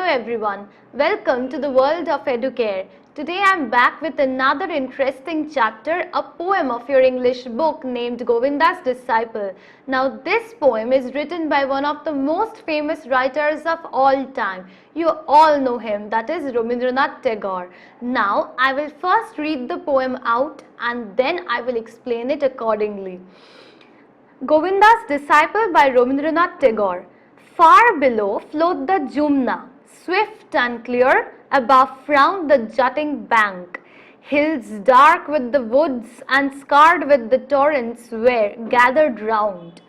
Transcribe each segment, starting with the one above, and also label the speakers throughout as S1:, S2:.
S1: everyone, welcome to the world of Educare. Today I am back with another interesting chapter, a poem of your English book named Govinda's Disciple. Now this poem is written by one of the most famous writers of all time. You all know him, that is Rabindranath Tagore. Now I will first read the poem out and then I will explain it accordingly. Govinda's Disciple by Rabindranath Tagore. Far below flowed the Jumna, swift and clear, above frowned the jutting bank. Hills dark with the woods and scarred with the torrents were gathered round.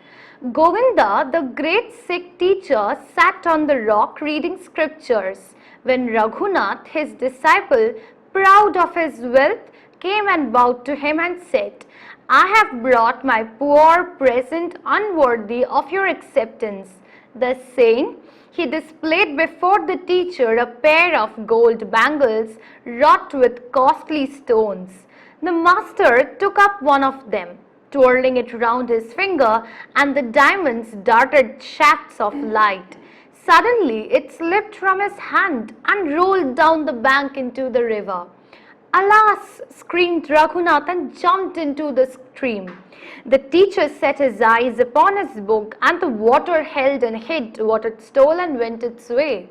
S1: Govinda, the great Sikh teacher, sat on the rock reading scriptures, when Raghunath, his disciple, proud of his wealth, came and bowed to him and said, "I have brought my poor present unworthy of your acceptance." Thus saying, he displayed before the teacher a pair of gold bangles wrought with costly stones. The master took up one of them, twirling it round his finger, and the diamonds darted shafts of light. Suddenly it slipped from his hand and rolled down the bank into the river. "Alas!" screamed Raghunath and jumped into the stream. The teacher set his eyes upon his book, and the water held and hid what it stole and went its way.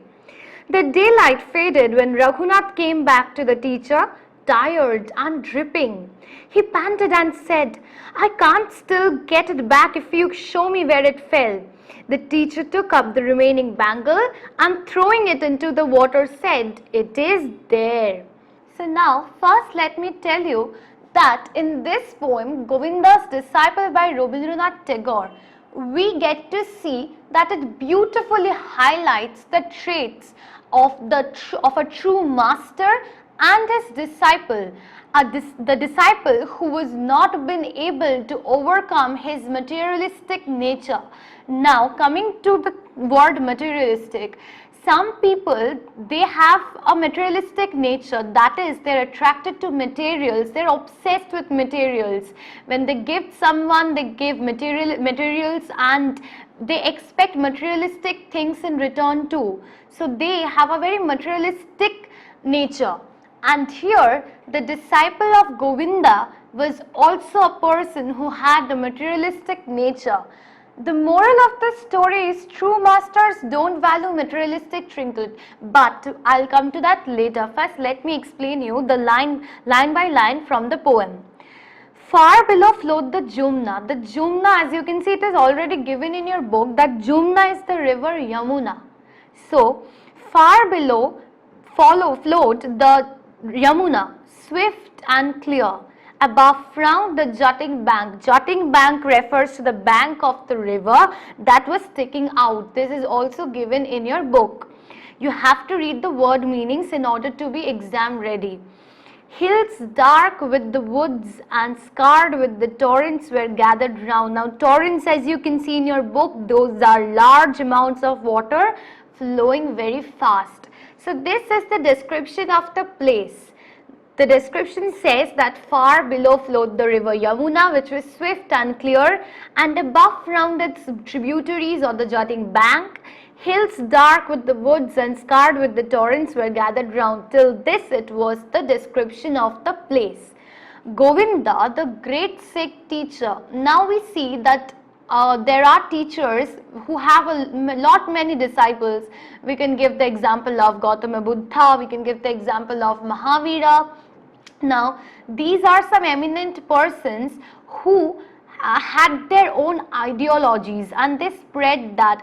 S1: The daylight faded when Raghunath came back to the teacher, tired and dripping. He panted and said, "I can't still get it back if you show me where it fell." The teacher took up the remaining bangle and throwing it into the water said, "It is there." So now first let me tell you that in this poem, Govinda's Disciple by Rabindranath Tagore, we get to see that it beautifully highlights the traits of a true master and his disciple. The disciple who was not been able to overcome his materialistic nature. Now coming to the word materialistic, some people, they have a materialistic nature, that is, they're attracted to materials, they're obsessed with materials. When they give someone, they give materials and they expect materialistic things in return too. So they have a very materialistic nature. And here, the disciple of Govinda was also a person who had a materialistic nature. The moral of the story is true masters don't value materialistic trinket, but I'll come to that later. First, let me explain you the line by line from the poem. Far below flowed the Jumna. The Jumna, as you can see, it is already given in your book that Jumna is the river Yamuna. So, far below flowed the Yamuna, swift and clear. Above frowned the jutting bank. Jutting bank refers to the bank of the river that was sticking out. This is also given in your book. You have to read the word meanings in order to be exam ready. Hills dark with the woods and scarred with the torrents were gathered round. Now torrents, as you can see in your book, those are large amounts of water flowing very fast. So this is the description of the place. The description says that far below flowed the river Yamuna, which was swift and clear, and above frowned its tributaries or the jutting bank. Hills dark with the woods and scarred with the torrents were gathered round. Till this it was the description of the place. Govinda, the great Sikh teacher. Now we see that there are teachers who have many disciples. We can give the example of Gautama Buddha, we can give the example of Mahavira. Now, these are some eminent persons who had their own ideologies and they spread that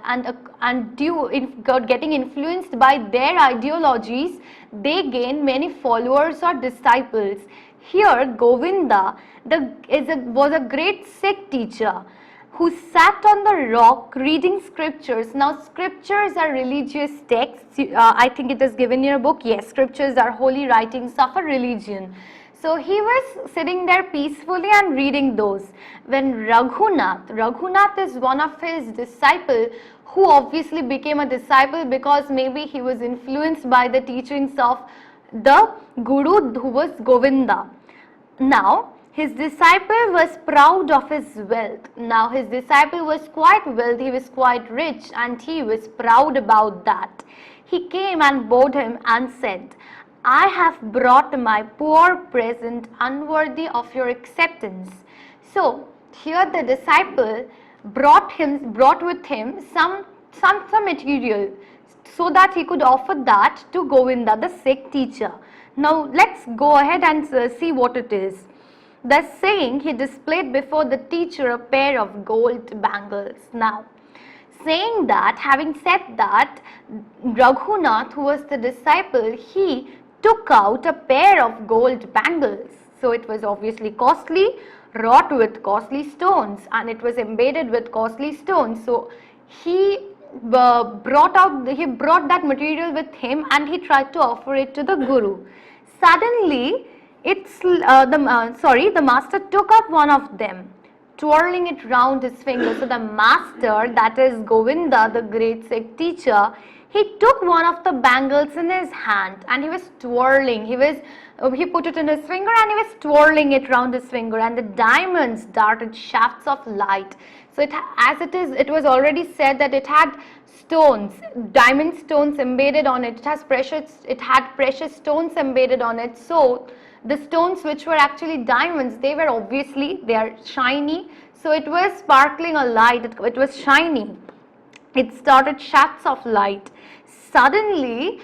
S1: getting influenced by their ideologies, they gain many followers or disciples. Here, Govinda was a great Sikh teacher who sat on the rock reading scriptures. Now scriptures are religious texts. I think it is given in your book. Yes, scriptures are holy writings of a religion. So he was sitting there peacefully and reading those. When Raghunath is one of his disciples who obviously became a disciple because maybe he was influenced by the teachings of the guru who was Govinda. Now His disciple was proud of his wealth. Now his disciple was quite wealthy, he was quite rich, and he was proud about that. He came and bowed him and said, I have brought my poor present unworthy of your acceptance. So here the disciple brought with him some material so that he could offer that to Govinda, the sick teacher. Now let's go ahead and see what it is. Thus saying, he displayed before the teacher a pair of gold bangles. Now, saying that, having said that, Raghunath, who was the disciple, he took out a pair of gold bangles. So it was obviously costly, wrought with costly stones, and it was embedded with costly stones. So he brought that material with him, and he tried to offer it to the Guru. Suddenly, the master took up one of them, twirling it round his finger. So the master, that is Govinda, the great Sikh teacher, he took one of the bangles in his hand and he was twirling. He put it in his finger and he was twirling it round his finger, and the diamonds darted shafts of light. So it was already said that it had stones, diamond stones embedded on it. It had precious stones embedded on it. So the stones which were actually diamonds, they are shiny. So it was sparkling a light. It was shiny. It started shafts of light. Suddenly,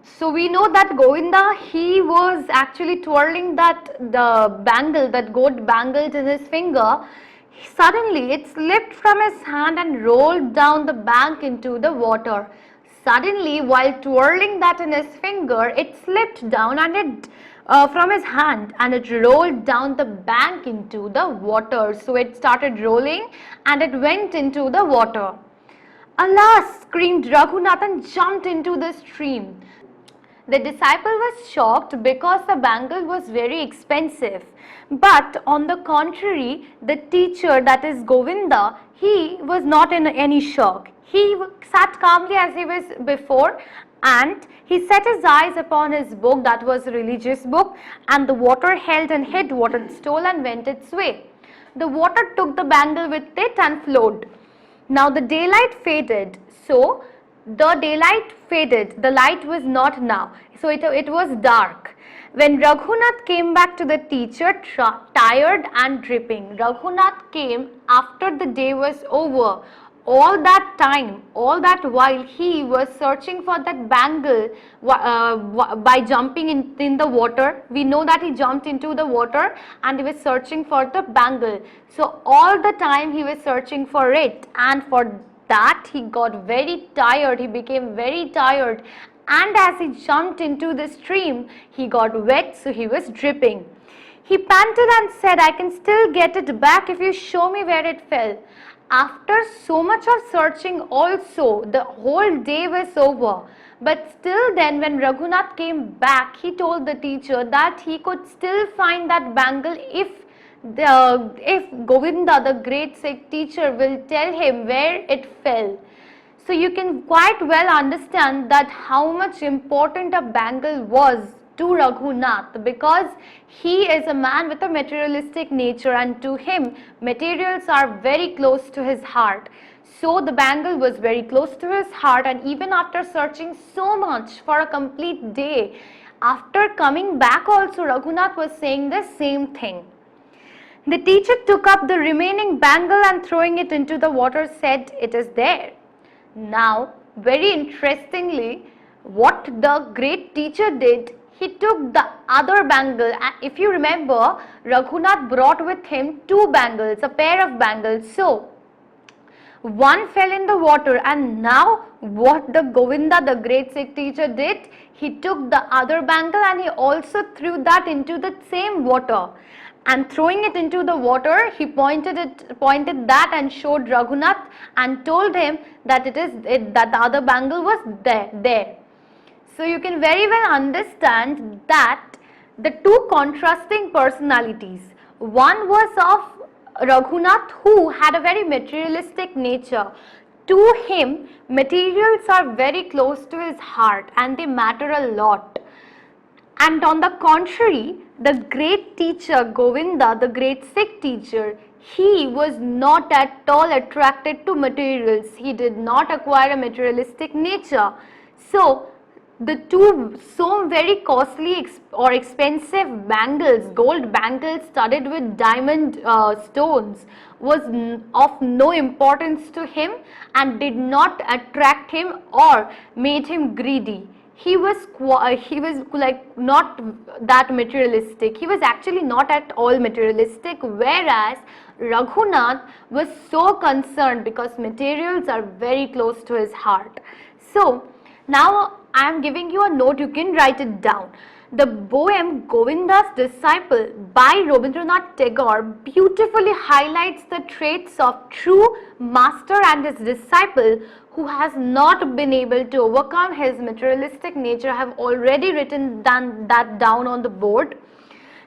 S1: so we know that Govinda, he was actually twirling that gold bangle in his finger. Suddenly, it slipped from his hand and rolled down the bank into the water. Suddenly, while twirling that in his finger, it slipped down and from his hand, and it rolled down the bank into the water. So it started rolling and it went into the water. Alas! Screamed Raghunath and jumped into the stream. The disciple was shocked because the bangle was very expensive. But on the contrary, the teacher, that is Govinda, he was not in any shock. He sat calmly as he was before, and he set his eyes upon his book, that was a religious book, and the water held and hid what it stole and went its way. The water took the bangle with it and flowed. Now the daylight faded. So the daylight faded. The light was not now. So it was dark. When Raghunath came back to the teacher, tired and dripping. Raghunath came after the day was over. All that time, all that while, he was searching for that bangle by jumping in the water. We know that he jumped into the water and he was searching for the bangle. So all the time he was searching for it, and for that he got very tired. He became very tired, and as he jumped into the stream, he got wet, so he was dripping. He panted and said, I can still get it back if you show me where it fell. After so much of searching also, the whole day was over. But still then, when Raghunath came back, he told the teacher that he could still find that bangle if Govinda, the great Sikh teacher, will tell him where it fell. So you can quite well understand that how much important a bangle was to Raghunath, because he is a man with a materialistic nature, and to him materials are very close to his heart. So the bangle was very close to his heart, and even after searching so much for a complete day, after coming back also, Raghunath was saying the same thing. The teacher took up the remaining bangle and throwing it into the water said, it is there. Now, very interestingly, what the great teacher did, he took the other bangle. If you remember, Raghunath brought with him two bangles, a pair of bangles. So, one fell in the water, and now what the Govinda, the great Sikh teacher, did, he took the other bangle and he also threw that into the same water. And throwing it into the water, he pointed that and showed Raghunath and told him that that the other bangle was there. So you can very well understand that the two contrasting personalities, one was of Raghunath, who had a very materialistic nature. To him, materials are very close to his heart and they matter a lot. And on the contrary, The great teacher Govinda, the great Sikh teacher, he was not at all attracted to materials. He did not acquire a materialistic nature. So, the two so very costly or expensive bangles, gold bangles studded with diamond stones, was of no importance to him and did not attract him or made him greedy. He was like not that materialistic. He was actually not at all materialistic, whereas Raghunath was so concerned because materials are very close to his heart. So now I am giving you a note, you can write it down. The poem Govinda's Disciple by Rabindranath Tagore beautifully highlights the traits of true master and his disciple who has not been able to overcome his materialistic nature. I have already written that down on the board.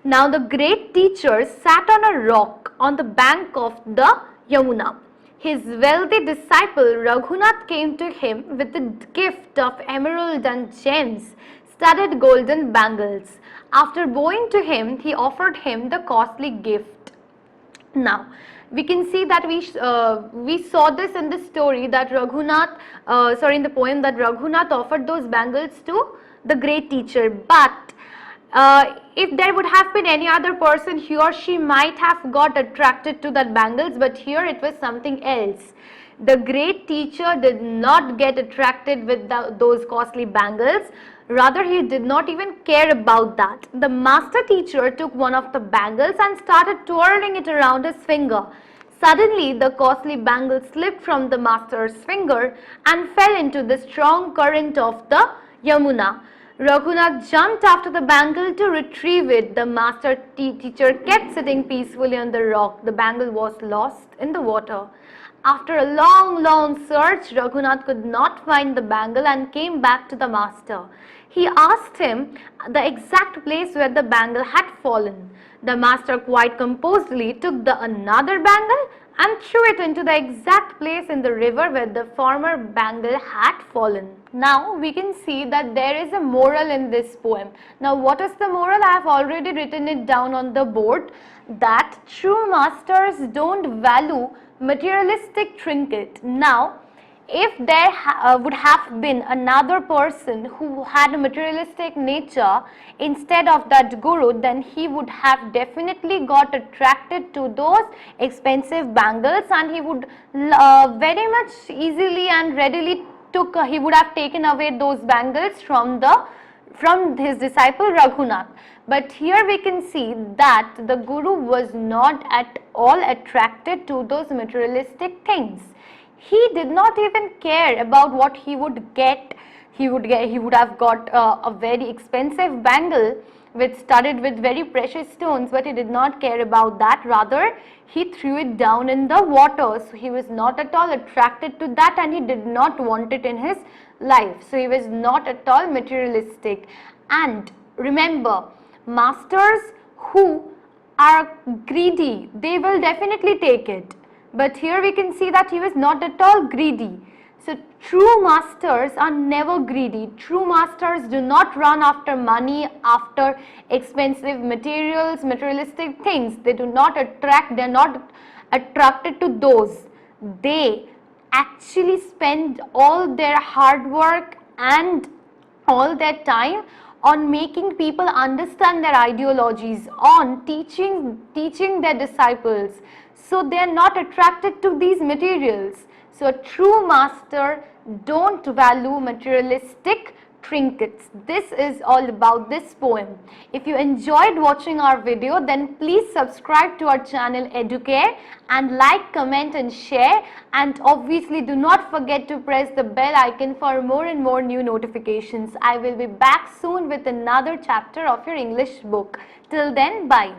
S1: Now the great teacher sat on a rock on the bank of the Yamuna. His wealthy disciple Raghunath came to him with the gift of emerald and gems, studded golden bangles. After bowing to him, he offered him the costly gift. Now, we can see that we saw this in the story that in the poem that Raghunath offered those bangles to the great teacher. But if there would have been any other person, he or she might have got attracted to that bangles, but here it was something else. The great teacher did not get attracted with those costly bangles. Rather, he did not even care about that. The master teacher took one of the bangles and started twirling it around his finger. Suddenly, the costly bangle slipped from the master's finger and fell into the strong current of the Yamuna. Raghunath jumped after the bangle to retrieve it. The master teacher kept sitting peacefully on the rock. The bangle was lost in the water. After a long search, Raghunath could not find the bangle and came back to the master. He asked him the exact place where the bangle had fallen. The master quite composedly took another bangle and threw it into the exact place in the river where the former bangle had fallen. Now we can see that there is a moral in this poem. Now what is the moral? I have already written it down on the board, that true masters don't value materialistic trinket. Now if there would have been another person who had a materialistic nature instead of that guru, then he would have definitely got attracted to those expensive bangles, and he would very much easily and readily he would have taken away those bangles from his disciple Raghunath. But here we can see that the guru was not at all attracted to those materialistic things. He did not even care about what he would get. He would have got a very expensive bangle studded with very precious stones, but he did not care about that. Rather, he threw it down in the water. So he was not at all attracted to that, and he did not want it in his life. So he was not at all materialistic. And remember, masters who are greedy, they will definitely take it. But here we can see that he was not at all greedy. So true masters are never greedy. True masters do not run after money, after expensive materials, materialistic things. They are not attracted to those. They actually spend all their hard work and all their time on making people understand their ideologies, on teaching their disciples. So they are not attracted to these materials. So a true master don't value materialistic trinkets. This is all about this poem. If you enjoyed watching our video, then please subscribe to our channel Educare and like, comment and share, and obviously do not forget to press the bell icon for more and more new notifications. I will be back soon with another chapter of your English book. Till then, bye.